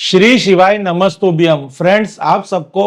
श्री शिवाय नमस्तुभ्यम। फ्रेंड्स, आप सबको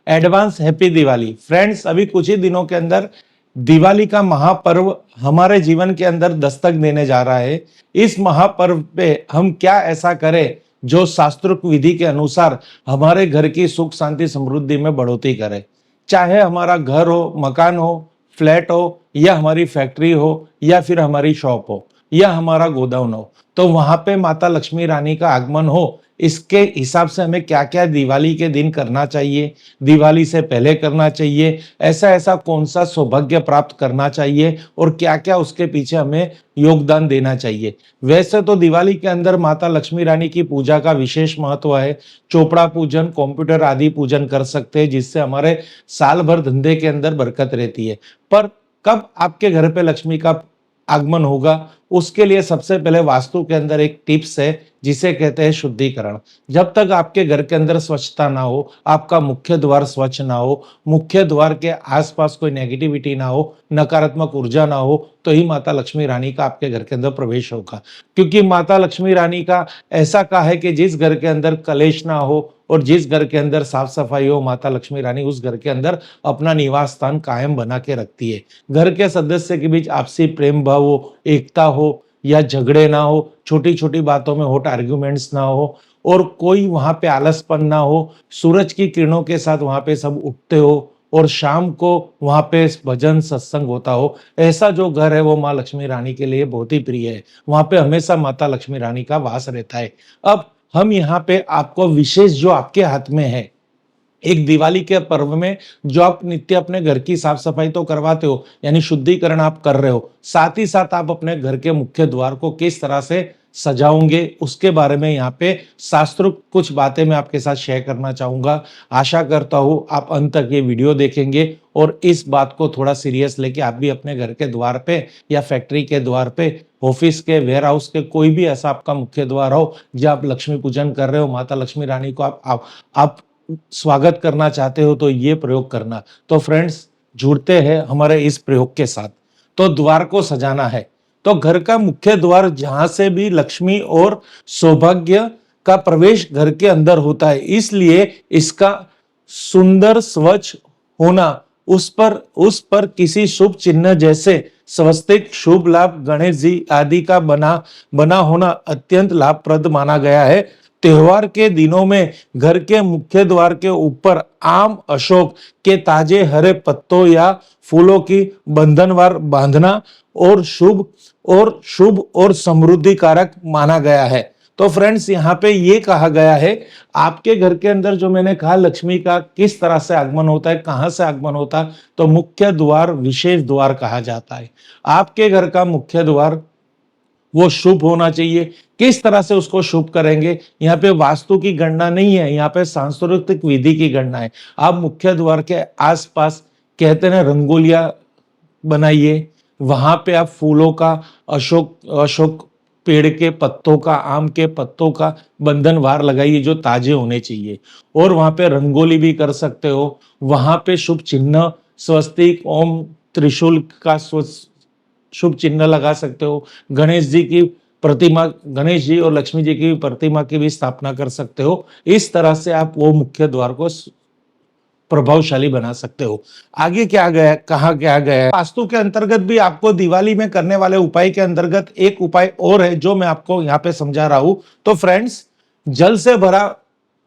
एडवांस हैप्पी दिवाली। फ्रेंड्स, अभी कुछ ही दिनों के अंदर दिवाली का महापर्व हमारे जीवन के अंदर दस्तक देने जा रहा है। इस महापर्व पे हम क्या ऐसा करें जो शास्त्रोक्त विधि के अनुसार हमारे घर की सुख शांति समृद्धि में बढ़ोतरी करे। चाहे हमारा घर हो, मकान हो, फ्लैट हो, या हमारी फैक्ट्री हो, या फिर हमारी शॉप हो, या हमारा गोडाउन हो, तो वहां पे माता लक्ष्मी रानी का आगमन हो। इसके हिसाब से हमें क्या क्या दिवाली के दिन करना चाहिए, दिवाली से पहले करना चाहिए, ऐसा ऐसा कौन सा सौभाग्य प्राप्त करना चाहिए और क्या क्या उसके पीछे हमें योगदान देना चाहिए। वैसे तो दिवाली के अंदर माता लक्ष्मी रानी की पूजा का विशेष महत्व है। चोपड़ा पूजन, कंप्यूटर आदि पूजन कर सकते हैं, जिससे हमारे साल भर धंधे के अंदर बरकत रहती है। पर कब आपके घर पे लक्ष्मी का आगमन होगा, उसके लिए सबसे पहले वास्तु के अंदर एक टिप्स है जिसे कहते हैं शुद्धिकरण। जब तक आपके घर के अंदर स्वच्छता ना हो, आपका मुख्य द्वार स्वच्छ ना हो, मुख्य द्वार के आसपास कोई नेगेटिविटी ना हो, नकारात्मक ऊर्जा ना हो, तो ही माता लक्ष्मी रानी का आपके घर के अंदर प्रवेश होगा। क्योंकि माता लक्ष्मी रानी का ऐसा कहा है कि जिस घर के अंदर कलेश ना हो और जिस घर के अंदर साफ सफाई हो, माता लक्ष्मी रानी उस घर के अंदर अपना निवास स्थान कायम बना के रखती है। घर के सदस्य के बीच आपसी प्रेम भाव हो, एकता हो, या झगड़े ना हो, छोटी छोटी बातों में हॉट आर्ग्यूमेंट्स ना हो, और कोई वहां पे आलसपन ना हो। सूरज की किरणों के साथ वहां पे सब उठते हो और शाम को वहां पे भजन सत्संग होता हो। ऐसा जो घर है वो माँ लक्ष्मी रानी के लिए बहुत ही प्रिय है। वहां पे हमेशा माता लक्ष्मी रानी का वास रहता है। अब हम यहाँ पे आपको विशेष जो आपके हाथ में है, एक दिवाली के पर्व में जो आप नित्य अपने घर की साफ सफाई तो करवाते हो, यानी शुद्धिकरण आप कर रहे हो, साथ ही साथ आप अपने घर के मुख्य द्वार को किस तरह से सजाओगे उसके बारे में यहाँ पे शास्त्रोक्त कुछ बातें मैं आपके साथ शेयर करना चाहूंगा। आशा करता हूं आप अंत तक ये वीडियो देखेंगे और इस बात को थोड़ा सीरियस लेके आप भी अपने घर के द्वार पे या फैक्ट्री के द्वार पे, ऑफिस के, वेयर हाउस के, कोई भी ऐसा आपका मुख्य द्वार हो जहाँ आप लक्ष्मी पूजन कर रहे हो, माता लक्ष्मी रानी को आप स्वागत करना चाहते हो, तो ये प्रयोग करना। तो फ्रेंड्स, जुड़ते हैं हमारे इस प्रयोग के साथ। तो द्वार को सजाना है, तो घर का मुख्य द्वार जहां से भी लक्ष्मी और सौभाग्य का प्रवेश घर के अंदर होता है, इसलिए इसका सुंदर स्वच्छ होना, उस पर किसी शुभ चिन्ह जैसे स्वस्तिक, शुभ लाभ, गणेश जी आदि का बना होना अत्यंत लाभप्रद माना गया है। त्योहार के दिनों में घर के मुख्य द्वार के ऊपर आम, अशोक के ताजे हरे पत्तों या फूलों की बंधनवार बांधना और शुभ और समृद्धि कारक माना गया है। तो फ्रेंड्स, यहाँ पे ये कहा गया है, आपके घर के अंदर जो मैंने कहा लक्ष्मी का किस तरह से आगमन होता है, कहां से आगमन होता है, तो मुख्य द्वार विशेष द्वार कहा जाता है। आपके घर का मुख्य द्वार वो शुभ होना चाहिए। किस तरह से उसको शुभ करेंगे, यहाँ पे वास्तु की गणना नहीं है, यहाँ पे सांस्कृतिक विधि की गणना है। आप मुख्य द्वार के आसपास कहते हैं रंगोलियां बनाइए, वहां पे आप फूलों का, अशोक पेड़ के पत्तों का, आम के पत्तों का बंधनवार लगाइए जो ताजे होने चाहिए, और वहां पे रंगोली भी कर सकते हो। वहां पे शुभ चिन्ह, स्वस्तिक, ओम, त्रिशूल का शुभ चिन्ह लगा सकते हो। गणेश जी की प्रतिमा, गणेश जी और लक्ष्मी जी की प्रतिमा की भी स्थापना कर सकते हो। इस तरह से आप वो मुख्य द्वार को प्रभावशाली बना सकते हो। आगे क्या गया, कहा क्या गया है, वास्तु के अंतर्गत भी आपको दिवाली में करने वाले उपाय के अंतर्गत एक उपाय और है जो मैं आपको यहाँ पे समझा रहा हूं। तो फ्रेंड्स, जल से भरा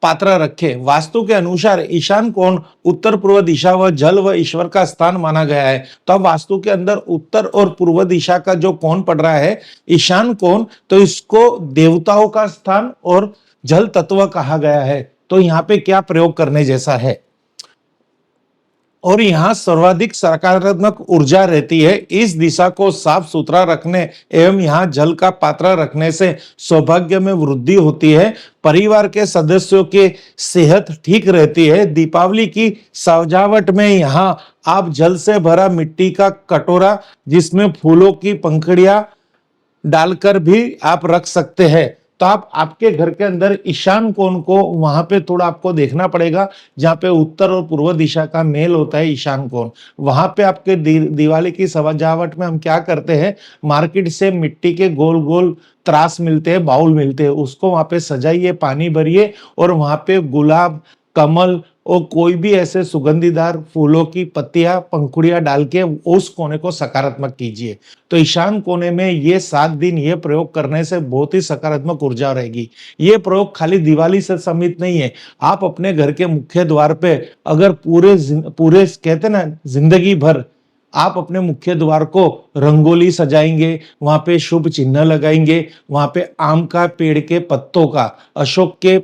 पात्र रखे। वास्तु के अनुसार ईशान कोण उत्तर पूर्व दिशा व जल व ईश्वर का स्थान माना गया है। तो अब वास्तु के अंदर उत्तर और पूर्व दिशा का जो कोण पड़ रहा है, ईशान कोण, तो इसको देवताओं का स्थान और जल तत्व कहा गया है। तो यहाँ पे क्या प्रयोग करने जैसा है, और यहाँ सर्वाधिक सकारात्मक ऊर्जा रहती है। इस दिशा को साफ सुथरा रखने एवं यहाँ जल का पात्र रखने से सौभाग्य में वृद्धि होती है, परिवार के सदस्यों की सेहत ठीक रहती है। दीपावली की सजावट में यहाँ आप जल से भरा मिट्टी का कटोरा जिसमें फूलों की पंखुड़ियां डालकर भी आप रख सकते हैं। तो आप आपके घर के अंदर ईशान कोण को वहां पे थोड़ा आपको देखना पड़ेगा, जहाँ पे उत्तर और पूर्व दिशा का मेल होता है ईशान कोण। वहां पे आपके दिवाली की सजावट में हम क्या करते हैं, मार्केट से मिट्टी के गोल गोल त्रास मिलते हैं, बाउल मिलते हैं, उसको वहां पे सजाइए, पानी भरिए और वहां पे गुलाब, कमल और कोई भी ऐसे सुगंधीदार फूलों की पत्तियां, पंखुड़ियां डाल के उस कोने को सकारात्मक कीजिए। तो ईशान कोने में ये 7 दिन ये प्रयोग करने से बहुत ही सकारात्मक ऊर्जा रहेगी। ये प्रयोग खाली दिवाली से सीमित नहीं है, आप अपने घर के मुख्य द्वार पे अगर पूरे कहते ना जिंदगी भर आप अपने मुख्य द्वार को रंगोली सजाएंगे, वहां पे शुभ चिन्ह लगाएंगे, वहां पे आम का पेड़ के पत्तों का, अशोक के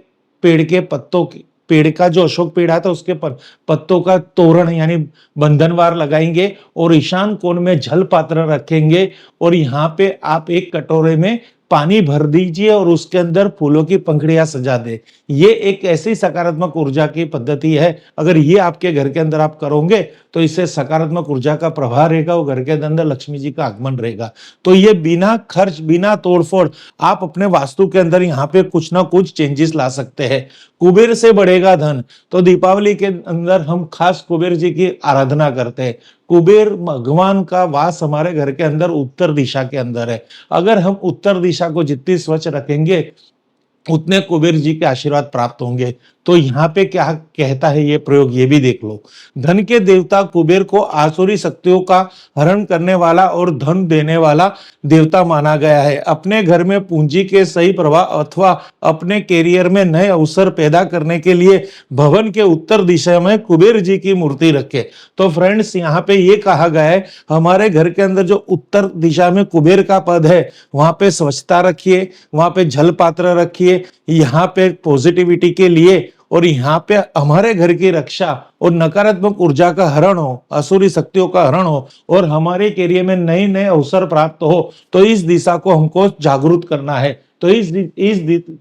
पेड़ के पत्तों की, पेड़ का जो अशोक पेड़ आता है उसके पत्तों का तोरण यानी बंधनवार लगाएंगे और ईशान कोण में जल पात्र रखेंगे और यहाँ पे आप एक कटोरे में पानी भर दीजिए और उसके अंदर फूलों की पंखुड़ियां सजा दे। ये एक ऐसी सकारात्मक ऊर्जा की पद्धति है, अगर ये आपके घर के अंदर आप करोगे तो इससे सकारात्मक ऊर्जा का प्रभाव रहेगा और घर के अंदर लक्ष्मी जी का आगमन रहेगा। तो ये बिना खर्च, बिना तोड़फोड़ आप अपने वास्तु के अंदर यहाँ पे कुछ ना कुछ चेंजेस ला सकते हैं। कुबेर से बढ़ेगा धन, तो दीपावली के अंदर हम खास कुबेर जी की आराधना करते हैं। कुबेर भगवान का वास हमारे घर के अंदर उत्तर दिशा के अंदर है। अगर हम उत्तर दिशा को जितनी स्वच्छ रखेंगे उतने कुबेर जी के आशीर्वाद प्राप्त होंगे। तो यहाँ पे क्या कहता है ये प्रयोग, ये भी देख लो। धन के देवता कुबेर को आसुरी शक्तियों का हरण करने वाला और धन देने वाला देवता माना गया है। अपने घर में पूंजी के सही प्रवाह अथवा अपने कैरियर में नए अवसर पैदा करने के लिए भवन के उत्तर दिशा में कुबेर जी की मूर्ति रखे। तो फ्रेंड्स यहाँ पे ये कहा गया है, हमारे घर के अंदर जो उत्तर दिशा में कुबेर का पद है वहां पे स्वच्छता रखिए, वहां पे जल पात्र रखिए, यहाँ पे पॉजिटिविटी के लिए, और यहाँ पे हमारे घर की रक्षा और नकारात्मक ऊर्जा का हरण हो, असुरी शक्तियों का हरण हो और हमारे कैरियर में नए नए अवसर प्राप्त हो। तो इस दिशा को हमको जागरूक करना है। तो इस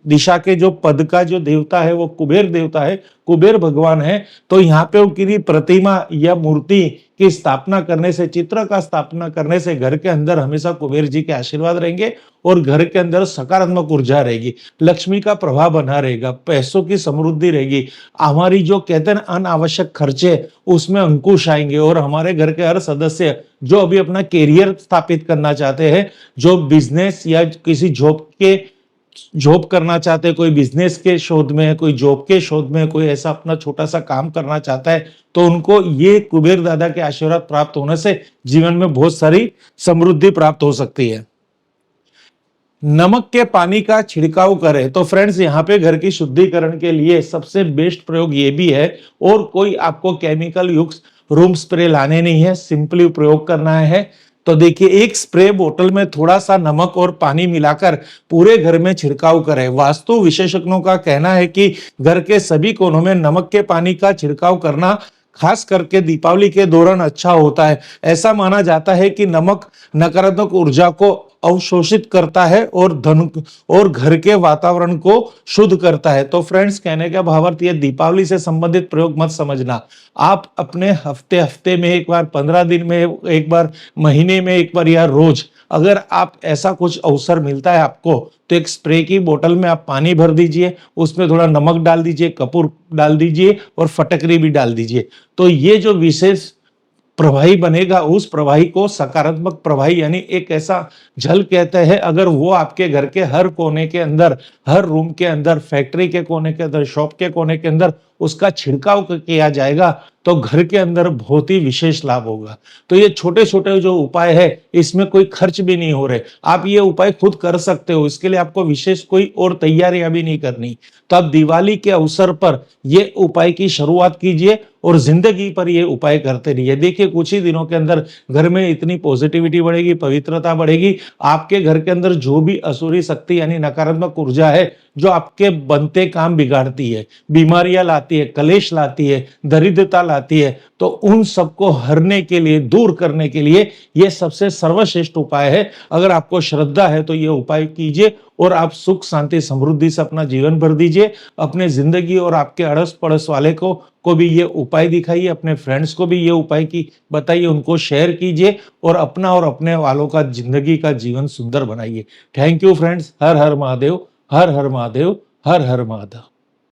दिशा के जो पद का जो देवता है वो कुबेर देवता है, कुबेर भगवान है। तो यहाँ पे उनकी प्रतिमा या मूर्ति की स्थापना करने से, चित्र का स्थापना करने से घर के अंदर हमेशा कुबेर जी के आशीर्वाद रहेंगे और घर के अंदर सकारात्मक ऊर्जा रहेगी, लक्ष्मी का प्रभाव बना रहेगा, पैसों की समृद्धि रहेगी। हमारी जो कहते हैं अनावश्यक खर्चे उसमें अंकुश आएंगे और हमारे घर के हर सदस्य जो अभी अपना कैरियर स्थापित करना चाहते हैं, जो बिजनेस या किसी जॉब करना चाहते हैं, कोई बिजनेस के शोध में, कोई जॉब के शोध में, कोई ऐसा अपना छोटा सा काम करना चाहता है, तो उनको ये कुबेर दादा के आशीर्वाद प्राप्त होने से जीवन में बहुत सारी समृद्धि प्राप्त हो सकती है। नमक के पानी का छिड़काव करें। तो फ्रेंड्स यहाँ पे घर की शुद्धिकरण के लिए सबसे बेस्ट प्रयोग ये भी है, और कोई आपको केमिकल युक्त रूम स्प्रे लाने नहीं है, सिंपली प्रयोग करना है। तो देखिए, एक स्प्रे बोतल में थोड़ा सा नमक और पानी मिलाकर पूरे घर में छिड़काव करें। वास्तु विशेषज्ञों का कहना है कि घर के सभी कोनों में नमक के पानी का छिड़काव करना खास करके दीपावली के दौरान अच्छा होता है। ऐसा माना जाता है कि नमक नकारात्मक ऊर्जा को अवशोषित करता है और धन और घर के वातावरण को शुद्ध करता है। तो फ्रेंड्स, कहने का भावार्थ ये दीपावली से संबंधित प्रयोग मत समझना। आप अपने हफ्ते में एक बार, 15 दिन में एक बार, महीने में एक बार या रोज अगर आप ऐसा कुछ अवसर मिलता है आपको, तो एक स्प्रे की बोतल में आप पानी भर दीजिए, उसमें थोड़ा नमक डाल दीजिए, कपूर डाल दीजिए और फटकरी भी डाल दीजिए। तो ये जो विशेष प्रवाही बनेगा, उस प्रवाही को सकारात्मक प्रवाही यानी एक ऐसा जल कहते हैं। अगर वो आपके घर के हर कोने के अंदर, हर रूम के अंदर, फैक्ट्री के कोने के अंदर, शॉप के कोने के अंदर उसका छिड़काव किया जाएगा, तो घर के अंदर बहुत ही विशेष लाभ होगा। तो ये छोटे छोटे जो उपाय है, इसमें कोई खर्च भी नहीं हो रहे, आप ये उपाय खुद कर सकते हो। इसके लिए आपको विशेष कोई और तैयारियां भी नहीं करनी। तो आप दिवाली के अवसर पर ये उपाय की शुरुआत कीजिए और जिंदगी पर ये उपाय करते रहिए। देखिए, कुछ ही दिनों के अंदर घर में इतनी पॉजिटिविटी बढ़ेगी, पवित्रता बढ़ेगी। आपके घर के अंदर जो भी असुरी शक्ति यानी नकारात्मक ऊर्जा है, जो आपके बनते काम बिगाड़ती है, बीमारियां लाती है, कलेश लाती है, दरिद्रता लाती है, तो उन सबको हरने के लिए, दूर करने के लिए ये सबसे सर्वश्रेष्ठ उपाय है। अगर आपको श्रद्धा है तो ये उपाय कीजिए और आप सुख, शांति, समृद्धि से अपना जीवन भर दीजिए। अपने जिंदगी और आपके अड़ोस पड़ोस वाले को भी ये उपाय दिखाइए, अपने फ्रेंड्स को भी ये उपाय की बताइए, उनको शेयर कीजिए और अपना और अपने वालों का जिंदगी का जीवन सुंदर बनाइए। Thank you friends. Her her Mahadev. Her her Mahadev, her her Mahadev.